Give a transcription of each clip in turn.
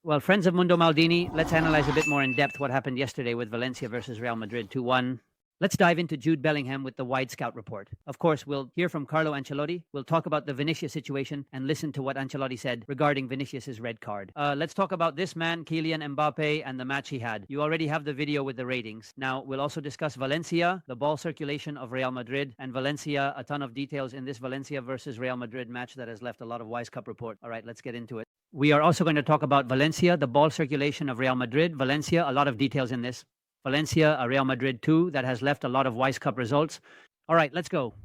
Well, friends of Mundo Maldini, let's analyze a bit more in depth what happened yesterday with Valencia versus Real Madrid 2-1. Let's dive into Jude Bellingham with the Wyscout report. Of course, we'll hear from Carlo Ancelotti. We'll talk about the Vinicius situation and listen to what Ancelotti said regarding Vinicius' red card. Let's talk about this man, Kylian Mbappé, and the match he had. You already have the video with the ratings. Now, we'll also discuss Valencia, the ball circulation of Real Madrid, and Valencia, a ton of details in this Valencia versus Real Madrid match that has left a lot of Wyscout report. All right, let's get into it. We are also going to talk about Valencia, the ball circulation of Real Madrid. Valencia, a lot of details in this. Valencia, a Real Madrid 2 that has left a lot of Wyscout results. All right, let's go.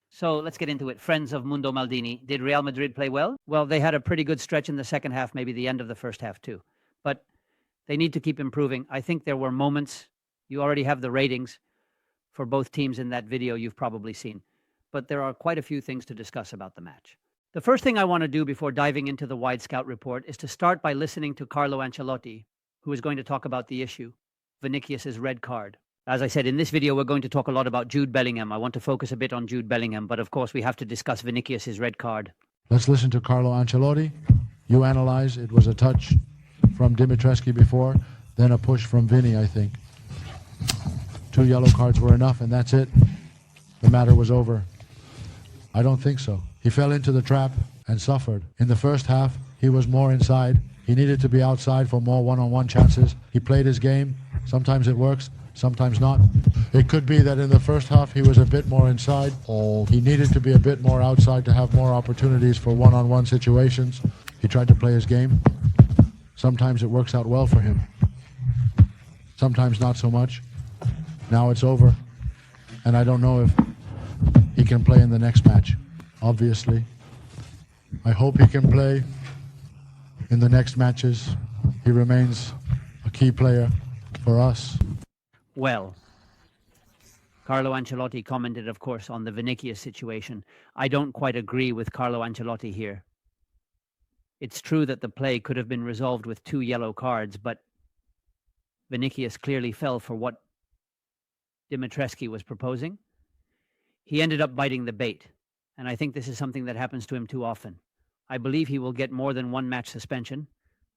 So let's get into it. Friends of Mundo Maldini, did Real Madrid play well? Well, they had a pretty good stretch in the second half, maybe the end of the first half too. But they need to keep improving. I think there were moments, you already have the ratings for both teams in that video you've probably seen. But there are quite a few things to discuss about the match. The first thing I want to do before diving into the Wyscout report is to start by listening to Carlo Ancelotti, who is going to talk about the issue, Vinicius' red card. As I said, in this video, we're going to talk a lot about Jude Bellingham. I want to focus a bit on Jude Bellingham, but of course we have to discuss Vinicius' red card. Let's listen to Carlo Ancelotti. You analyze, it was a touch from Dimitrescu before, then a push from Vini, I think. 2 yellow cards were enough, and that's it. The matter was over. I don't think so. He fell into the trap and suffered. In the first half, he was more inside. He needed to be outside for more one-on-one chances. He played his game. Sometimes it works, sometimes not. It could be that in the first half, he was a bit more inside. He needed to be a bit more outside to have more opportunities for one-on-one situations. He tried to play his game. Sometimes it works out well for him. Sometimes not so much. Now it's over. And I don't know if he can play in the next match, obviously. I hope he can play in the next matches. He remains a key player for us. Well, Carlo Ancelotti commented, of course, on the Vinicius situation. I don't quite agree with Carlo Ancelotti here. It's true that the play could have been resolved with 2 yellow cards, but Vinicius clearly fell for what Dimitrescu was proposing. He ended up biting the bait, and I think this is something that happens to him too often. I believe he will get more than 1 match suspension.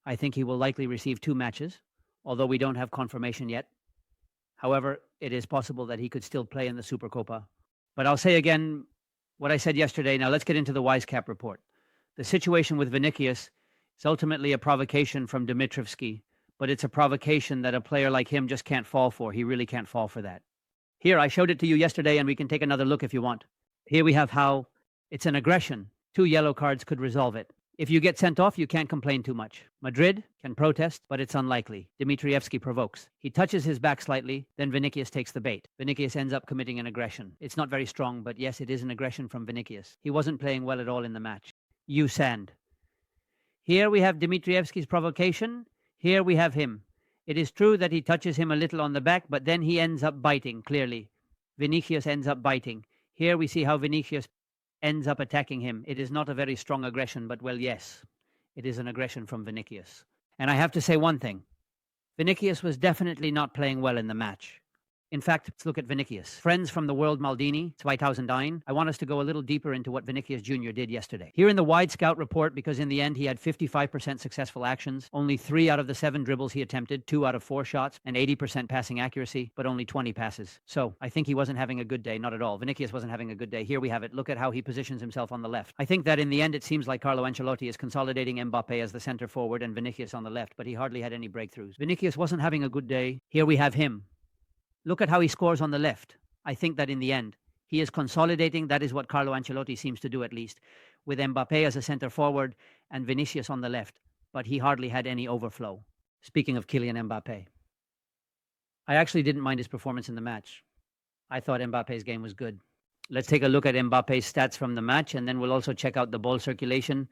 I think he will likely receive 2 matches, although we don't have confirmation yet. However, it is possible that he could still play in the Supercopa. But I'll say again what I said yesterday. Now let's get into the Wyscout report. The situation with Vinicius is ultimately a provocation from Dimitrescu, but it's a provocation that a player like him just can't fall for. He really can't fall for that. Here, I showed it to you yesterday, and we can take another look if you want. Here we have how it's an aggression. 2 yellow cards could resolve it. If you get sent off, you can't complain too much. Madrid can protest, but it's unlikely. Dimitrievski provokes. He touches his back slightly, then Vinicius takes the bait. Vinicius ends up committing an aggression. It's not very strong, but yes, it is an aggression from Vinicius. He wasn't playing well at all in the match. You sand. Here we have Dimitrievski's provocation. Here we have him. It is true that he touches him a little on the back, but then he ends up biting, clearly. Vinicius ends up biting. Here we see how Vinicius ends up attacking him. It is not a very strong aggression, but well, yes, it is an aggression from Vinicius. And I have to say one thing. Vinicius was definitely not playing well in the match. In fact, let's look at Vinicius. Friends from the world Maldini, 2009. I want us to go a little deeper into what Vinicius Jr. did yesterday. Here in the Wyscout report, because in the end he had 55% successful actions, only 3 out of the 7 dribbles he attempted, 2 out of 4 shots, and 80% passing accuracy, but only 20 passes. So I think he wasn't having a good day, not at all. Vinicius wasn't having a good day. Here we have it. Look at how he positions himself on the left. I think that in the end it seems like Carlo Ancelotti is consolidating Mbappé as the center forward and Vinicius on the left, but he hardly had any breakthroughs. Vinicius wasn't having a good day. Here we have him. Look at how he scores on the left. I think that in the end, he is consolidating. That is what Carlo Ancelotti seems to do, at least, with Mbappé as a center forward and Vinicius on the left. But he hardly had any overflow. Speaking of Kylian Mbappé, I actually didn't mind his performance in the match. I thought Mbappe's game was good. Let's take a look at Mbappe's stats from the match, and then we'll also check out the ball circulation.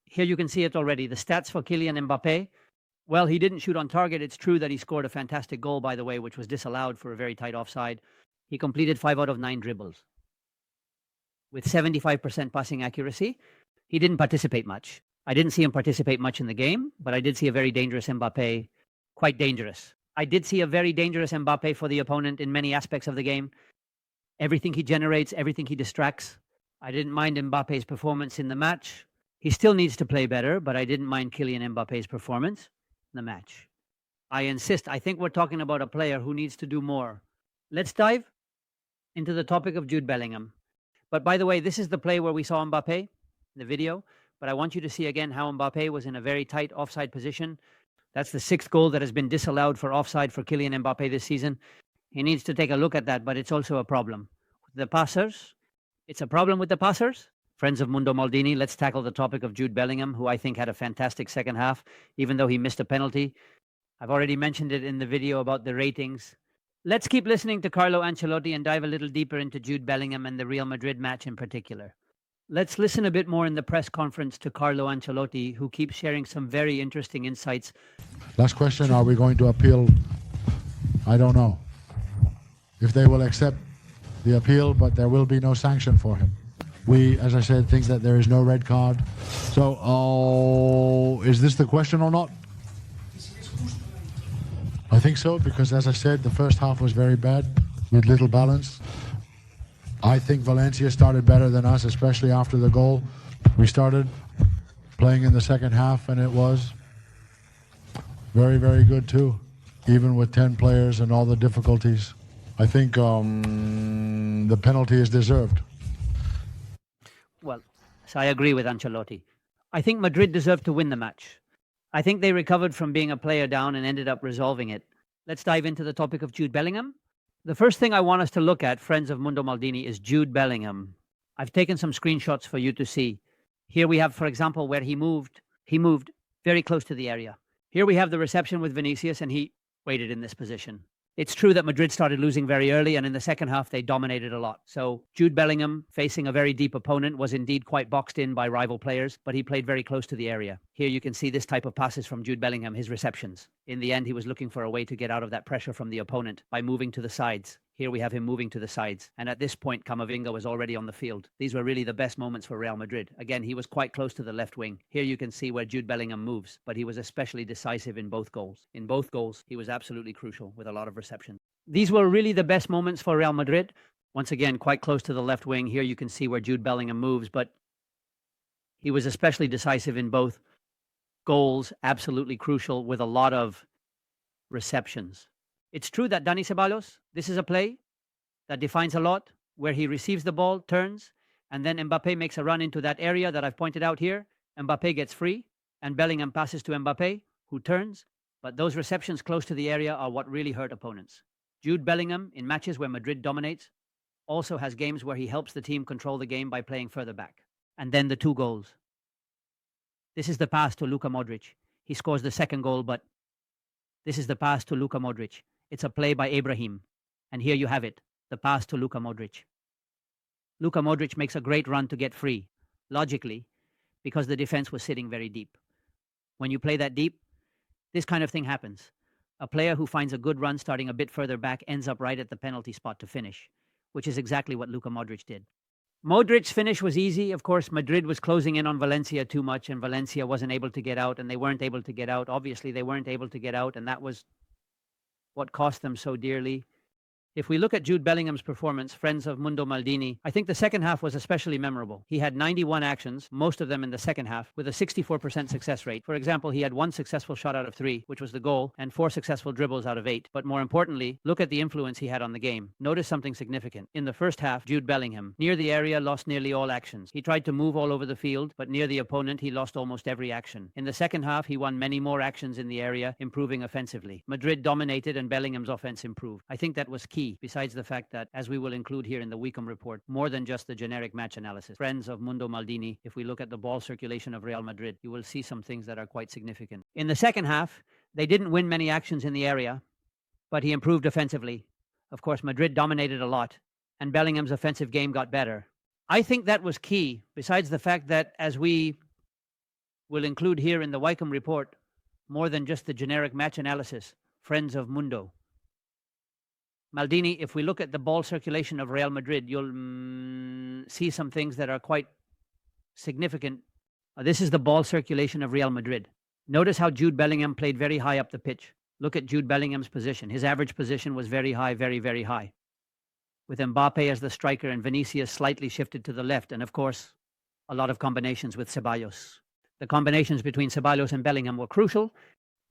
Here you can see it already. The stats for Kylian Mbappé. Well, he didn't shoot on target. It's true that he scored a fantastic goal, by the way, which was disallowed for a very tight offside. He completed 5 out of 9 dribbles. With 75% passing accuracy, he didn't participate much. I didn't see him participate much in the game, but I did see a very dangerous Mbappé, quite dangerous. I did see a very dangerous Mbappé for the opponent in many aspects of the game. Everything he generates, everything he distracts. I didn't mind Mbappe's performance in the match. He still needs to play better, but I didn't mind Kylian Mbappe's performance in the match. I insist, I think we're talking about a player who needs to do more. Let's dive into the topic of Jude Bellingham. But by the way, this is the play where we saw Mbappé, the video, but I want you to see again how Mbappé was in a very tight offside position. That's the 6th goal that has been disallowed for offside for Kylian Mbappé this season. He needs to take a look at that, but it's also a problem. The passers, it's a problem with the passers. Friends of Mundo Maldini, let's tackle the topic of Jude Bellingham, who I think had a fantastic second half, even though he missed a penalty. I've already mentioned it in the video about the ratings. Let's keep listening to Carlo Ancelotti and dive a little deeper into Jude Bellingham and the Real Madrid match in particular. Let's listen a bit more in the press conference to Carlo Ancelotti, who keeps sharing some very interesting insights. Last question, are we going to appeal? I don't know if they will accept the appeal, but there will be no sanction for him. We, as I said, think that there is no red card. So, is this the question or not? I think so, because as I said, the first half was very bad with little balance. I think Valencia started better than us, especially after the goal. We started playing in the second half, and it was very, very good too, even with 10 players and all the difficulties. I think the penalty is deserved. Well, so I agree with Ancelotti. I think Madrid deserved to win the match. I think they recovered from being a player down and ended up resolving it. Let's dive into the topic of Jude Bellingham. The first thing I want us to look at, friends of Mundo Maldini, is Jude Bellingham. I've taken some screenshots for you to see. Here we have, for example, where he moved very close to the area. Here we have the reception with Vinicius, and he waited in this position. It's true that Madrid started losing very early, and in the second half, they dominated a lot. So Jude Bellingham, facing a very deep opponent, was indeed quite boxed in by rival players, but he played very close to the area. Here you can see this type of passes from Jude Bellingham, his receptions. In the end, he was looking for a way to get out of that pressure from the opponent by moving to the sides. Here we have him moving to the sides. And at this point, Camavinga was already on the field. These were really the best moments for Real Madrid. Again, he was quite close to the left wing. Here you can see where Jude Bellingham moves, but he was especially decisive in both goals. In both goals, he was absolutely crucial with a lot of reception. These were really the best moments for Real Madrid. Once again, quite close to the left wing. Here you can see where Jude Bellingham moves, but he was especially decisive in both goals, absolutely crucial with a lot of receptions. It's true that Dani Ceballos, this is a play that defines a lot, where he receives the ball, turns, and then Mbappé makes a run into that area that I've pointed out here. Mbappé gets free, and Bellingham passes to Mbappé, who turns. But those receptions close to the area are what really hurt opponents. Jude Bellingham, in matches where Madrid dominates, also has games where he helps the team control the game by playing further back. And then the 2 goals. This is the pass to Luka Modric. He scores the second goal, but this is the pass to Luka Modric. It's a play by Ibrahim. And here you have it, the pass to Luka Modric. Luka Modric makes a great run to get free, logically, because the defense was sitting very deep. When you play that deep, this kind of thing happens. A player who finds a good run starting a bit further back ends up right at the penalty spot to finish, which is exactly what Luka Modric did. Modric's finish was easy. Of course, Madrid was closing in on Valencia too much, and Valencia wasn't able to get out, and they weren't able to get out. Obviously, they weren't able to get out, and that was what cost them so dearly. If we look at Jude Bellingham's performance, friends of Mundo Maldini, I think the second half was especially memorable. He had 91 actions, most of them in the second half, with a 64% success rate. For example, he had 1 successful shot out of 3, which was the goal, and 4 successful dribbles out of 8. But more importantly, look at the influence he had on the game. Notice something significant. In the first half, Jude Bellingham, near the area, lost nearly all actions. He tried to move all over the field, but near the opponent, he lost almost every action. In the second half, he won many more actions in the area, improving offensively. Madrid dominated and Bellingham's offense improved. I think that was key, besides the fact that, as we will include here in the Wyscout report, more than just the generic match analysis. Friends of Mundo Maldini, if we look at the ball circulation of Real Madrid, you will see some things that are quite significant. In the second half, they didn't win many actions in the area, but he improved offensively. Of course, Madrid dominated a lot, and Bellingham's offensive game got better. I think that was key, besides the fact that, as we will include here in the Wyscout report, more than just the generic match analysis, friends of Mundo Maldini, if we look at the ball circulation of Real Madrid, you'll see some things that are quite significant. This is the ball circulation of Real Madrid. Notice how Jude Bellingham played very high up the pitch. Look at Jude Bellingham's position. His average position was very high, very, very high. With Mbappé as the striker and Vinicius slightly shifted to the left, and of course, a lot of combinations with Ceballos. The combinations between Ceballos and Bellingham were crucial.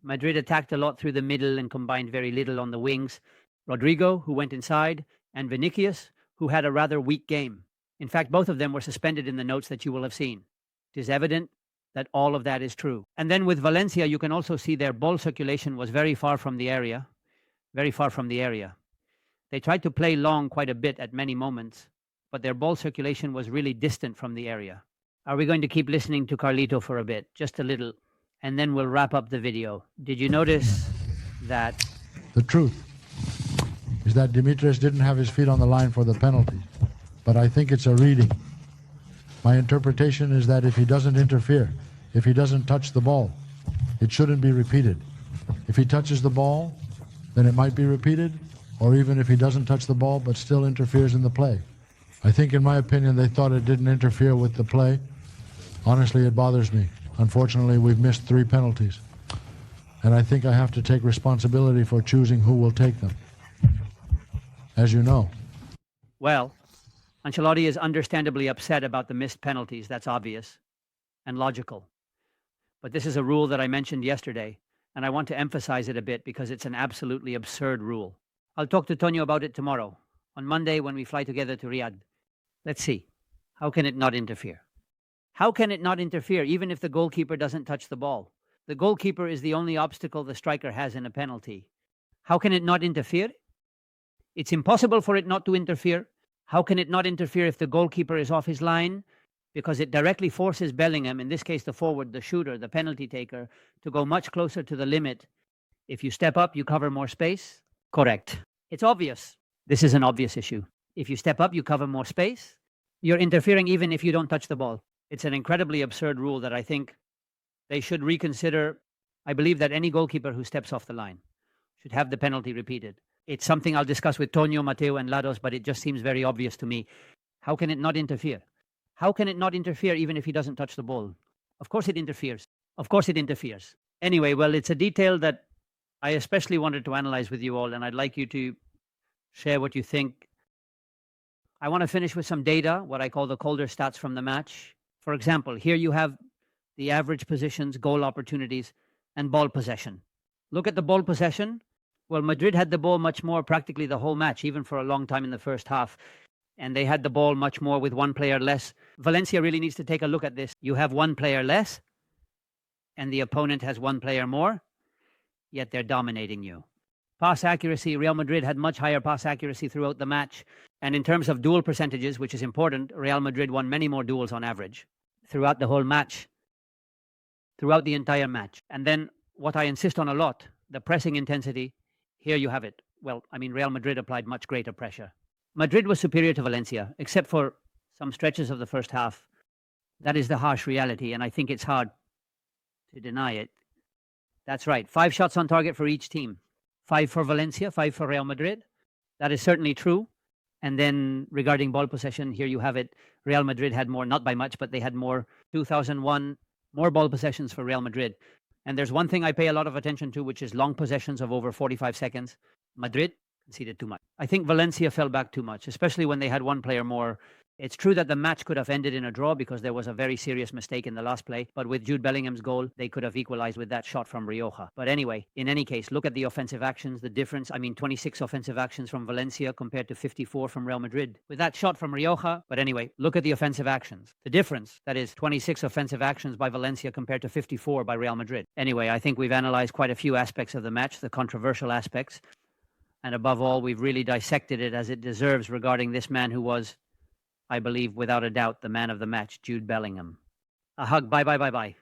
Madrid attacked a lot through the middle and combined very little on the wings. Rodrigo, who went inside, and Vinicius, who had a rather weak game. In fact, both of them were suspended in the notes that you will have seen. It is evident that all of that is true. And then with Valencia, you can also see their ball circulation was very far from the area. Very far from the area. They tried to play long quite a bit at many moments, but their ball circulation was really distant from the area. Are we going to keep listening to Carlito for a bit? Just a little. And then we'll wrap up the video. Did you notice that? The truth is that Dimitrios didn't have his feet on the line for the penalty, but I think it's a reading. My interpretation is that if he doesn't interfere, if he doesn't touch the ball, it shouldn't be repeated. If he touches the ball, then it might be repeated, or even if he doesn't touch the ball but still interferes in the play. I think, in my opinion, they thought it didn't interfere with the play. Honestly, it bothers me. Unfortunately, we've missed 3 penalties, and I think I have to take responsibility for choosing who will take them, as you know. Well, Ancelotti is understandably upset about the missed penalties. That's obvious and logical. But this is a rule that I mentioned yesterday, and I want to emphasize it a bit because it's an absolutely absurd rule. I'll talk to Tonio about it tomorrow, on Monday when we fly together to Riyadh. Let's see. How can it not interfere? How can it not interfere even if the goalkeeper doesn't touch the ball? The goalkeeper is the only obstacle the striker has in a penalty. How can it not interfere? It's impossible for it not to interfere. How can it not interfere if the goalkeeper is off his line? Because it directly forces Bellingham, in this case the forward, the shooter, the penalty taker, to go much closer to the limit. If you step up, you cover more space. Correct. It's obvious. This is an obvious issue. If you step up, you cover more space. You're interfering even if you don't touch the ball. It's an incredibly absurd rule that I think they should reconsider. I believe that any goalkeeper who steps off the line should have the penalty repeated. It's something I'll discuss with Tonio, Matteo, and Lados, but it just seems very obvious to me. How can it not interfere? How can it not interfere even if he doesn't touch the ball? Of course it interferes. Of course it interferes. Anyway, well, it's a detail that I especially wanted to analyze with you all, and I'd like you to share what you think. I want to finish with some data, what I call the colder stats from the match. For example, here you have the average positions, goal opportunities, and ball possession. Look at the ball possession. Well, Madrid had the ball much more practically the whole match, even for a long time in the first half. And they had the ball much more with one player less. Valencia really needs to take a look at this. You have one player less, and the opponent has one player more, yet they're dominating you. Pass accuracy, Real Madrid had much higher pass accuracy throughout the match. And in terms of duel percentages, which is important, Real Madrid won many more duels on average throughout the whole match, throughout the entire match. And then what I insist on a lot, the pressing intensity, here you have it. Well, I mean, Real Madrid applied much greater pressure. Madrid was superior to Valencia, except for some stretches of the first half. That is the harsh reality, and I think it's hard to deny it. That's right. 5 shots on target for each team. 5 for Valencia, 5 for Real Madrid. That is certainly true. And then regarding ball possession, here you have it. Real Madrid had more, not by much, but they had more. 2001, more ball possessions for Real Madrid. And there's one thing I pay a lot of attention to, which is long possessions of over 45 seconds. Madrid conceded too much. I think Valencia fell back too much, especially when they had one player more. It's true that the match could have ended in a draw because there was a very serious mistake in the last play, but with Jude Bellingham's goal, they could have equalized with that shot from Roja. But anyway, in any case, look at the offensive actions, the difference. 26 offensive actions from Valencia compared to 54 from Real Madrid. With that shot from Roja, but anyway, look at the offensive actions. The difference, that is 26 offensive actions by Valencia compared to 54 by Real Madrid. Anyway, I think we've analyzed quite a few aspects of the match, the controversial aspects, and above all, we've really dissected it as it deserves regarding this man who was, I believe, without a doubt, the man of the match, Jude Bellingham. A hug. Bye, bye, bye, bye.